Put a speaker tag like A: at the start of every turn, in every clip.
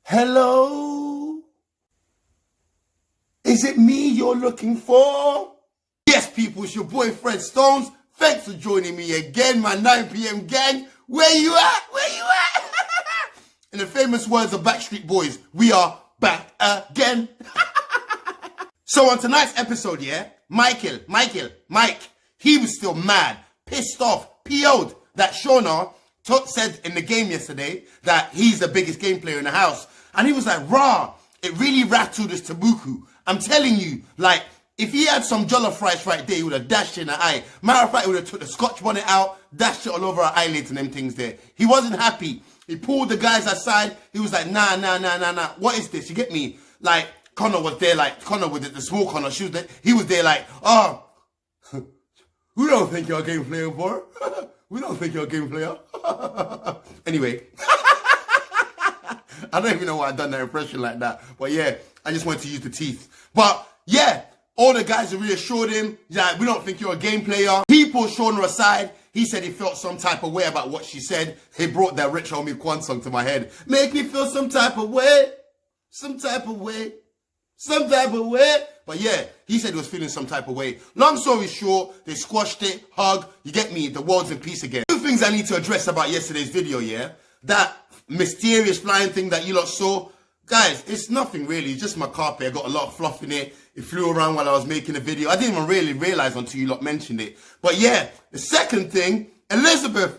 A: Hello? Is it me you're looking for? Yes, people, it's your boy Fred Stones. Thanks for joining me again, my 9 p.m. gang. Where you at? Where you at? In the famous words of Backstreet Boys, we are back again. So on tonight's episode, yeah, Mike, he was still mad, pissed off, PO'd that Shauna said in the game yesterday that he's the biggest game player in the house. And he was like, rah, it really rattled his tabuku. I'm telling you, like, if he had some jollof rice right there, he would have dashed it in the eye. Matter of fact, he would have took the scotch bonnet out, dashed it all over her eyelids and them things there. He wasn't happy. He pulled the guys aside. He was like, nah. What is this? You get me? Like, Connor was there, like, Connor with the small Connor. He was there like, oh, we don't think you're a game player, boy. We don't think you're a game player. Anyway. I don't even know why I done that impression like that. But yeah, I just wanted to use the teeth. But yeah, all the guys reassured him, yeah, we don't think you're a game player. He pulled Shauna aside. He said he felt some type of way about what she said. He brought that Rich Homie Kwan song to my head. Make me feel some type of way. Some type of way. Some type of way. But yeah, he said he was feeling some type of way. Long story short, they squashed it, hug. You get me? The world's in peace again. Two things I need to address about yesterday's video, yeah? That mysterious flying thing that you lot saw. Guys, it's nothing really. It's just my carpet. I got a lot of fluff in it. It flew around while I was making the video. I didn't even really realize until you lot mentioned it. But yeah, the second thing, Elizabeth.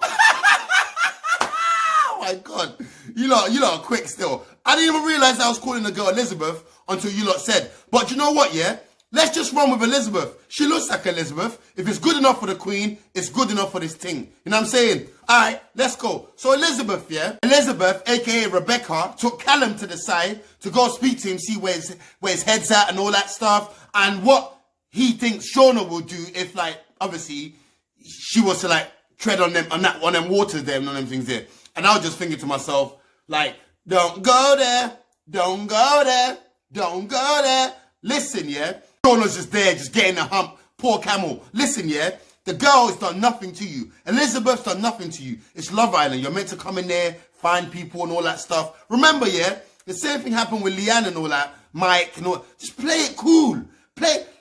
A: Oh my God. You lot are quick still. I didn't even realize I was calling the girl Elizabeth until you lot said. But you know what, yeah? Let's just run with Elizabeth. She looks like Elizabeth. If it's good enough for the queen, it's good enough for this thing. You know what I'm saying? All right, let's go. So Elizabeth, yeah? Elizabeth, a.k.a. Rebecca, took Callum to the side to go speak to him, see where his head's at and all that stuff. And what he thinks Shauna will do if, like, obviously, she was to, like, tread on them, on them waters there and on them things there. And I was just thinking to myself, like, don't go there. Don't go there. Don't go there. Listen, yeah? Shauna's just there, just getting a hump. Poor camel. Listen, yeah? The girl has done nothing to you. Elizabeth's done nothing to you. It's Love Island. You're meant to come in there, find people and all that stuff. Remember, yeah? The same thing happened with Leanne and all that. Mike and all. Just play it cool.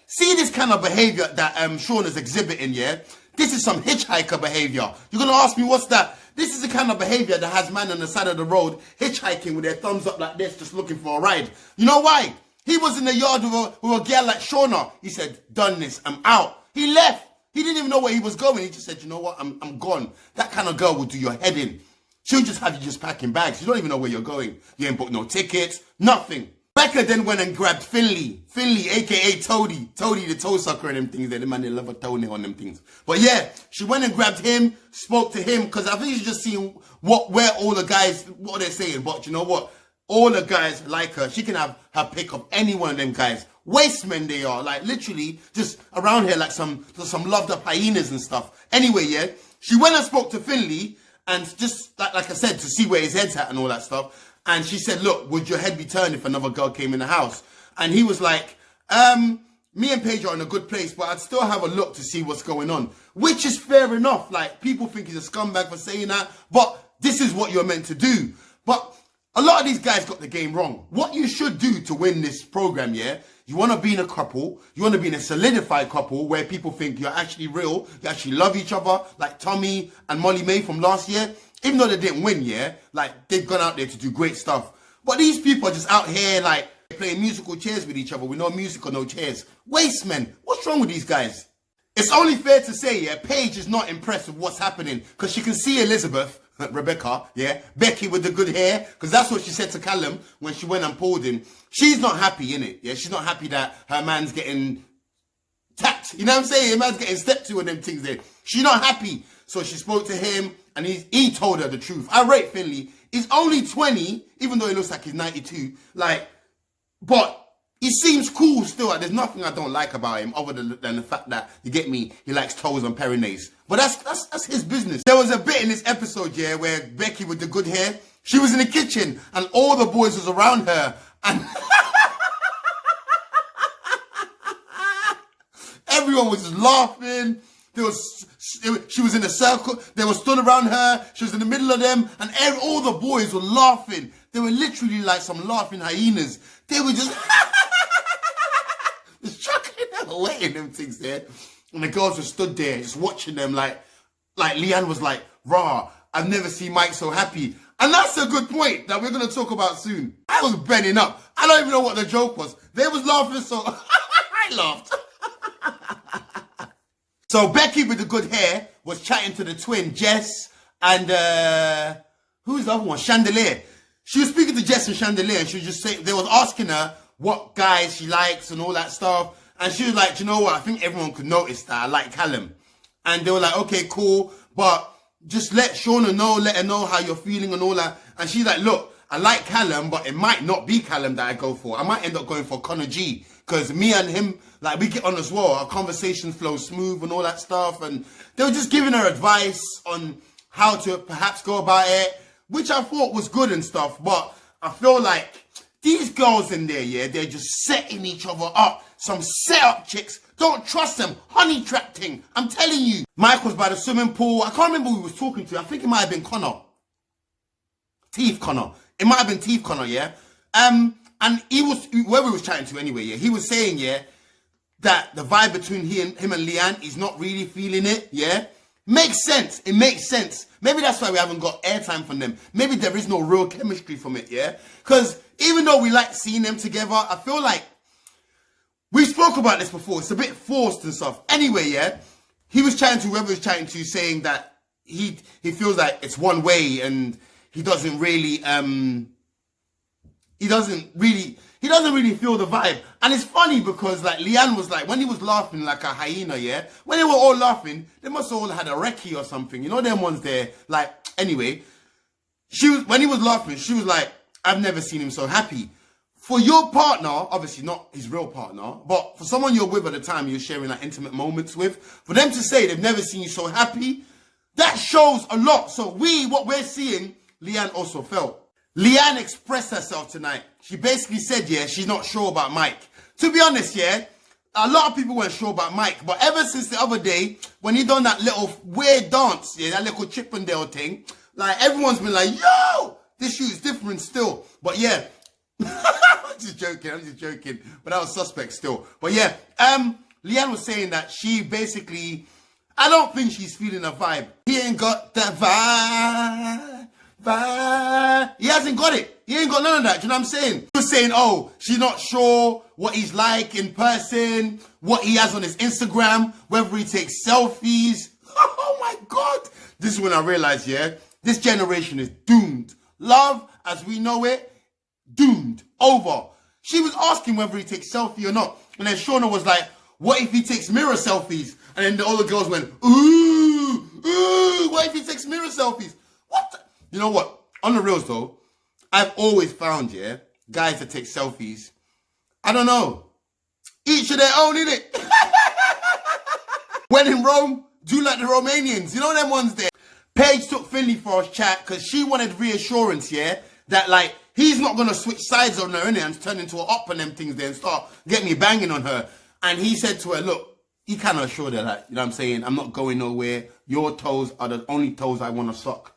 A: See this kind of behavior that Shauna's exhibiting, yeah? This is some hitchhiker behavior. You're going to ask me, what's that? This is the kind of behavior that has man on the side of the road hitchhiking with their thumbs up like this, just looking for a ride. You know why? He was in the yard with a girl like Shauna. He said, done this, I'm out. He left. He didn't even know where he was going. He just said, you know what, I'm gone. That kind of girl will do your head in. She'll just have you just packing bags. You don't even know where you're going. You ain't booked no tickets, nothing. Becca then went and grabbed Finley, a.k.a. Toady the toe sucker and them things there. The man, they love a toenail on them things. But yeah, she went and grabbed him, spoke to him, because I think she's just seeing where all the guys, what they're saying. But you know what? All the guys like her. She can have her pick of any one of them guys. Waste men they are. Like literally just around here like some loved up hyenas and stuff. Anyway, yeah. She went and spoke to Finley and just like I said, to see where his head's at and all that stuff. And she said, look, would your head be turned if another girl came in the house? And he was like, me and Paige are in a good place, but I'd still have a look to see what's going on. Which is fair enough. Like people think he's a scumbag for saying that, but this is what you're meant to do. But a lot of these guys got the game wrong. What you should do to win this program, yeah? You want to be in a couple. You want to be in a solidified couple where people think you're actually real. You actually love each other, like Tommy and Molly May from last year. Even though they didn't win, yeah? Like, they've gone out there to do great stuff. But these people are just out here, like, playing musical chairs with each other with no music or no chairs. Waste men. What's wrong with these guys? It's only fair to say, yeah, Paige is not impressed with what's happening because she can see Elizabeth, Rebecca, yeah, Becky with the good hair, because that's what she said to Callum when she went and pulled him. She's not happy, innit? Yeah, she's not happy that her man's getting tapped. You know what I'm saying? Her man's getting stepped to and them things there. She's not happy. So she spoke to him and he told her the truth. I rate Finley. He's only 20, even though he looks like he's 92. Like, but he seems cool still. Like, there's nothing I don't like about him other than the fact that, you get me, he likes toes and Pyrenees. But that's his business. There was a bit in this episode, yeah, where Becky with the good hair, she was in the kitchen and all the boys was around her and everyone was just laughing. She was in a circle. They were stood around her. She was in the middle of them, and all the boys were laughing. They were literally like some laughing hyenas. They were just chuckling away in them things there. And the girls were stood there just watching them like Leanne was like, rah, I've never seen Mike so happy. And that's a good point that we're going to talk about soon. I was bending up. I don't even know what the joke was. They was laughing, so I laughed. So Becky with the good hair was chatting to the twin, Jess, and who's the other one? Chandelier. She was speaking to Jess and Chandelier, and she was just saying, they was asking her what guys she likes and all that stuff. And she was like, you know what? I think everyone could notice that I like Callum. And they were like, okay, cool, but just let Shauna know, let her know how you're feeling and all that. And she's like, look, I like Callum, but it might not be Callum that I go for. I might end up going for Connor G. Because me and him, like, we get on as well. Our conversation flows smooth and all that stuff. And they were just giving her advice on how to perhaps go about it, which I thought was good and stuff. But I feel like these girls in there, yeah, they're just setting each other up. Some set-up chicks. Don't trust them. Honey trap thing. I'm telling you. Mike was by the swimming pool. I can't remember who he was talking to. I think it might have been Connor. Teeth Connor. It might have been Teeth Connor, yeah? And he was, whoever he was chatting to anyway, yeah, he was saying, yeah, that the vibe between him and Leanne, he's not really feeling it, yeah? Makes sense. It makes sense. Maybe that's why we haven't got airtime from them. Maybe there is no real chemistry from it, yeah? Because even though we like seeing them together, I feel like we spoke about this before. It's a bit forced and stuff. Anyway, yeah, he was chatting to whoever he was chatting to, saying that he feels like it's one way and he doesn't really feel the vibe. And it's funny because like Leanne was like, when he was laughing like a hyena, yeah, when they were all laughing, they must have all had a recce or something. You know them ones there. Like, anyway, when he was laughing, she was like, I've never seen him so happy. For your partner, obviously not his real partner, but for someone you're with at the time you're sharing like intimate moments with, for them to say they've never seen you so happy, that shows a lot. So what we're seeing, Leanne also felt. Leanne expressed herself tonight. She basically said, yeah, she's not sure about Mike. To be honest, yeah, a lot of people weren't sure about Mike, but ever since the other day, when he done that little weird dance, yeah, that little Chippendale thing, like everyone's been like, yo, this shoe is different still. But yeah, I'm just joking. But that was suspect still. But yeah, Leanne was saying that she basically, I don't think she's feeling a vibe. He ain't got that vibe. He hasn't got it. He ain't got none of that. Do you know what I'm saying? He was saying, oh, she's not sure what he's like in person, what he has on his Instagram, whether he takes selfies. Oh my God. This is when I realized, yeah, this generation is doomed. Love, as we know it, doomed. Over. She was asking whether he takes selfie or not. And then Shauna was like, what if he takes mirror selfies? And then all the girls went, ooh, what if he takes mirror selfies? What the? You know what? On the reals though, I've always found, yeah, guys that take selfies, I don't know. Each of their own, innit? When in Rome, do like the Romanians. You know them ones there. Paige took Finley for a chat because she wanted reassurance, yeah, that like, he's not going to switch sides on her, innit, and turn into an up on them things there and start get me banging on her. And he said to her, look, he kind of assured her that, you know what I'm saying, I'm not going nowhere. Your toes are the only toes I want to suck.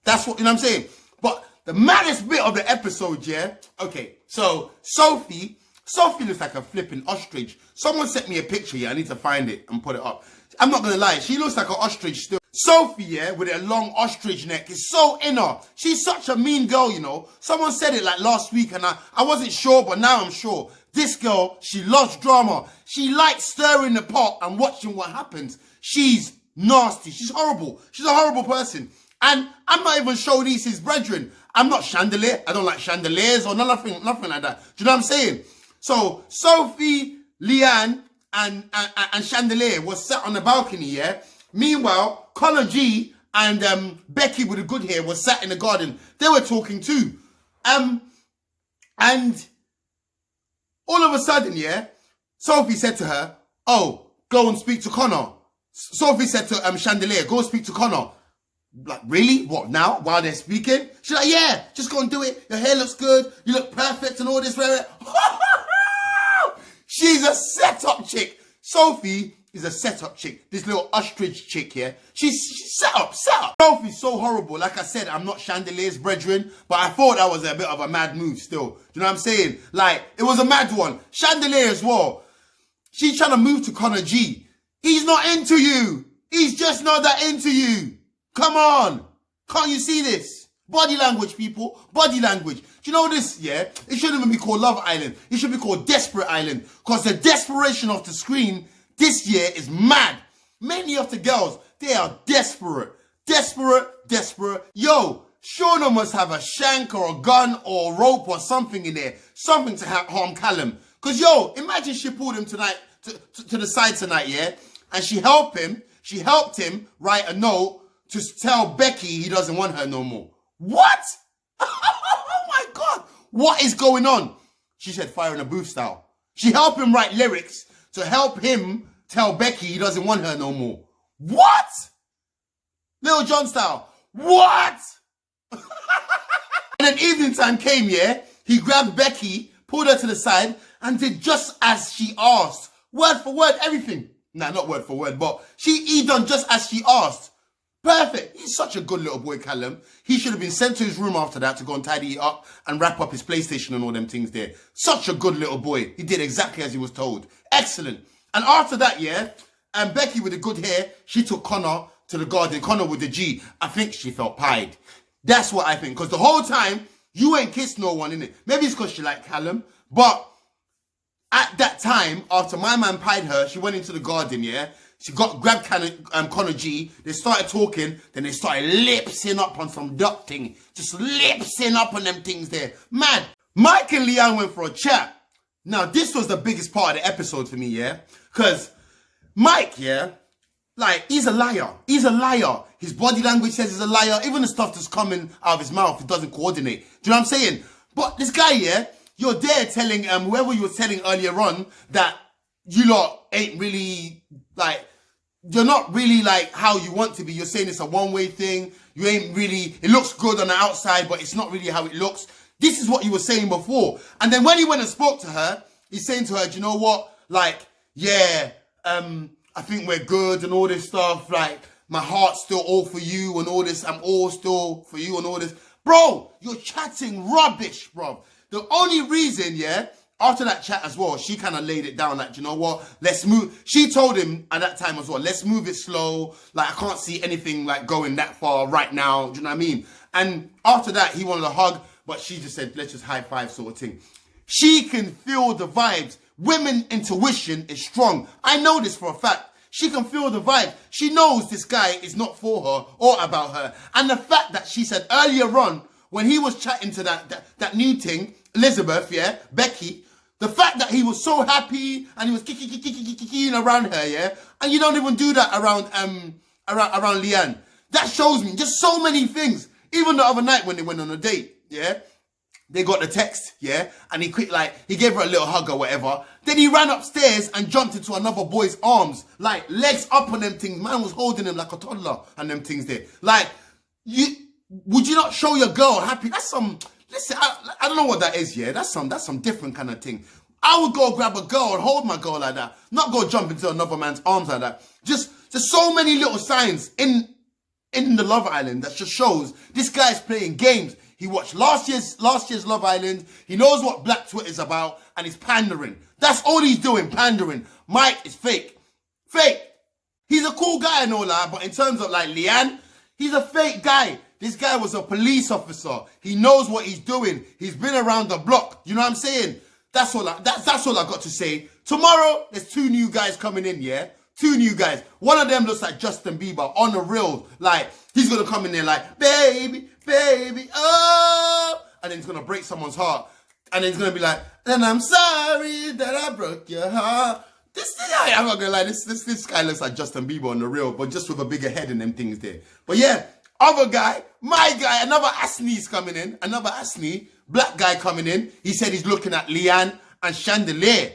A: That's what, you know what I'm saying? But the maddest bit of the episode, yeah, okay, so Sophie looks like a flipping ostrich. Someone sent me a picture, yeah, I need to find it and put it up. I'm not going to lie, she looks like an ostrich still. Sophie, yeah, with a long ostrich neck is so inner. She's such a mean girl, you know. Someone said it like last week and I wasn't sure, but now I'm sure. This girl, she loves drama. She likes stirring the pot and watching what happens. She's nasty. She's horrible. She's a horrible person. And I'm not even Shawnee's brethren. I'm not Chandelier. I don't like chandeliers or nothing like that. Do you know what I'm saying? So Sophie, Leanne, and Chandelier was sat on the balcony, yeah? Meanwhile, Connor G and Becky with the good hair was sat in the garden. They were talking too. And all of a sudden, yeah, Sophie said to her, oh, go and speak to Connor. Sophie said to Chandelier, go speak to Connor. Like, really? What, now? While they're speaking? She's like, yeah, just go and do it. Your hair looks good. You look perfect and all this. She's a set-up chick. Sophie is a setup chick. This little ostrich chick here. She's set up. Sophie's so horrible. Like I said, I'm not Chandelier's brethren, but I thought that was a bit of a mad move still. Do you know what I'm saying? Like, it was a mad one. Chandelier as well. She's trying to move to Connor G. He's not into you. He's just not that into you. Come on. Can't you see this? Body language, people. Body language. Do you know this, yeah? It shouldn't even be called Love Island. It should be called Desperate Island. Because the desperation of the screen this year is mad. Many of the girls, they are desperate. Desperate. Yo, Shauna must have a shank or a gun or a rope or something in there. Something to harm Callum. Because, yo, imagine she pulled him tonight to the side tonight, yeah? And she helped him write a note to tell Becky he doesn't want her no more. What? Oh my God. What is going on? She said fire in a booth style. She helped him write lyrics to help him tell Becky he doesn't want her no more. What? Little John style. What? And then evening time came, yeah? He grabbed Becky, pulled her to the side, and did just as she asked. Word for word, everything. Nah, not word for word, but he done just as she asked. Perfect. He's such a good little boy, Callum. He should have been sent to his room after that to go and tidy it up and wrap up his PlayStation and all them things there. Such a good little boy. He did exactly as he was told. Excellent. And after that, yeah, and Becky with the good hair, she took Connor to the garden. Connor with the G. I think she felt pied. That's what I think. Because the whole time, you ain't kissed no one, innit? Maybe it's because she liked Callum. But at that time, after my man pied her, she went into the garden, yeah? She grabbed Connor G. They started talking. Then they started lipsing up on some duck thing. Just lipsing up on them things there. Mad. Mike and Leanne went for a chat. Now, this was the biggest part of the episode for me, yeah? Because Mike, yeah, like, he's a liar. He's a liar. His body language says he's a liar. Even the stuff that's coming out of his mouth, it doesn't coordinate. Do you know what I'm saying? But this guy, yeah, you're there telling whoever you were telling earlier on that you lot ain't really, like, you're not really like how you want to be. You're saying it's a one-way thing. You ain't really, it looks good on the outside, but it's not really how it looks. This is what you were saying before. And then when he went and spoke to her, he's saying to her, do you know what? Like, yeah, I think we're good and all this stuff. Like, my heart's still all for you and all this. I'm all still for you and all this. Bro, you're chatting rubbish, bro. The only reason, yeah, after that chat as well, she kind of laid it down like, do you know what? Let's move. She told him at that time as well, let's move it slow. Like, I can't see anything like going that far right now. Do you know what I mean? And after that, he wanted a hug, but she just said, let's just high five sort of thing. She can feel the vibes. Women intuition is strong. I know this for a fact. She can feel the vibe. She knows this guy is not for her or about her. And the fact that she said earlier on, when he was chatting to that new thing, Elizabeth, yeah, Becky, the fact that he was so happy and he was kicking around her, yeah, and you don't even do that around Leanne. That shows me just so many things. Even the other night when they went on a date, yeah, they got the text, yeah, and he gave her a little hug or whatever. Then he ran upstairs and jumped into another boy's arms, like legs up on them things. Man was holding him like a toddler and them things there. Like, would you not show your girl happy? That's some, listen, I don't know what that is, yeah. That's some different kind of thing. I would go grab a girl and hold my girl like that. Not go jump into another man's arms like that. Just so many little signs in the Love Island that just shows this guy's playing games. He watched last year's Love Island. He knows what Black Twitter is about, and he's pandering. That's all he's doing, pandering. Mike is fake. Fake. He's a cool guy and all that, but in terms of like Leanne, he's a fake guy. This guy was a police officer. He knows what he's doing. He's been around the block. You know what I'm saying? That's all I got to say. Tomorrow, there's 2 new guys coming in, yeah? 2 new guys. One of them looks like Justin Bieber on the real. Like, he's going to come in there like, baby, baby, oh. And then he's going to break someone's heart. And then he's going to be like, and I'm sorry that I broke your heart. I'm not going to lie, this guy looks like Justin Bieber on the real, but just with a bigger head and them things there. But yeah, other guy, my guy, another Asney's coming in. Another Asney, black guy coming in. He said he's looking at Leanne and Chandelier.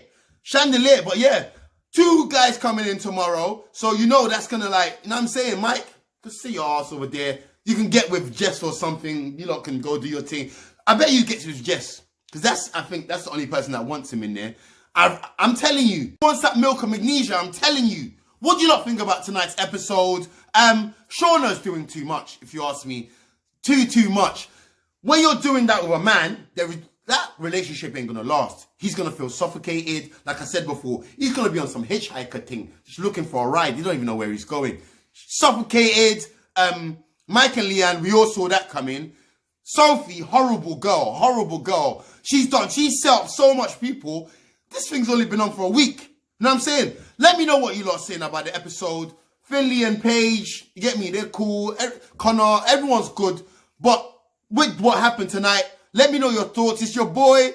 A: But yeah, 2 guys coming in tomorrow. So you know that's going to like, you know what I'm saying, Mike? Just see your ass over there. You can get with Jess or something. You lot can go do your thing. I bet you get with Jess. Because I think that's the only person that wants him in there. I'm telling you. He wants that milk and magnesia. I'm telling you. What do you lot think about tonight's episode? Shauna's doing too much, if you ask me. Too much. When you're doing that with a man, that relationship ain't gonna last. He's gonna feel suffocated. Like I said before, he's gonna be on some hitchhiker thing, just looking for a ride. You don't even know where he's going. Suffocated. Mike and Leanne, we all saw that coming. Sophie, horrible girl. She's set up so much people. This thing's only been on for a week. You know what I'm saying? Let me know what you lot are saying about the episode. Finley and Paige, you get me? They're cool. Connor, everyone's good. But with what happened tonight, let me know your thoughts. It's your boy,